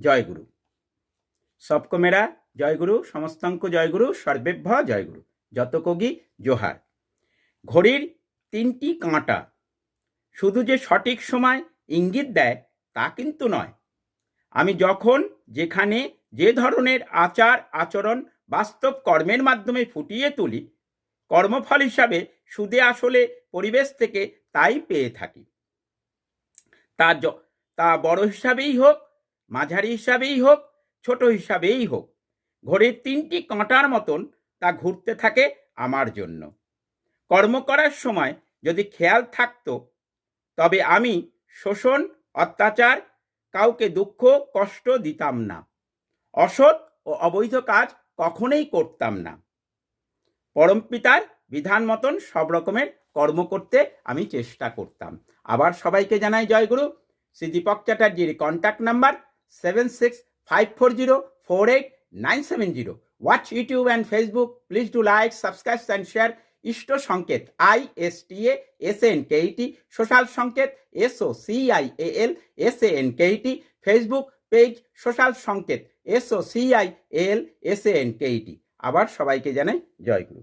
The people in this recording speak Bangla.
জয়গুরু। সবকো মেরা জয়গুরু, সমস্তাঙ্ক জয়গুরু, সর্বেভ্য জয়গুরু, যত কগি জোহার। ঘড়ির 3টি কাঁটা শুধু যে সঠিক সময় ইঙ্গিত দেয় তা কিন্তু নয়। আমি যখন যেখানে যে ধরনের আচার আচরণ বাস্তব কর্মের মাধ্যমে ফুটিয়ে তুলি, কর্মফল হিসাবে সুদে আসলে পরিবেশ থেকে তাই পেয়ে থাকি। তা বড় হিসাবেই হোক, মাঝারি হিসাবেই হোক, ছোট হিসাবেই হোক, ঘড়ির 3টি কাঁটার মতন তা ঘুরতে থাকে আমার জন্য। কর্ম করার সময় যদি খেয়াল থাকতো, তবে আমি শোষণ, অত্যাচার, কাউকে দুঃখ কষ্ট দিতাম না, অসৎ ও অবৈধ কাজ কখনোই করতাম না। পরমপিতার বিধান মতন সব রকমের কর্ম করতে আমি চেষ্টা করতাম। আবার সবাইকে জানাই জয়গুরু। শ্রী দীপক চ্যাটার্জির contact number 7654048970। Watch YouTube and Facebook. Please do like, subscribe and share. Isht Sanket ISTASNKET, social Sanket SOCIALSANKET, Facebook page social Sanket SOCIALSANKET। আবার সবাইকে জানাই জয়গুরু।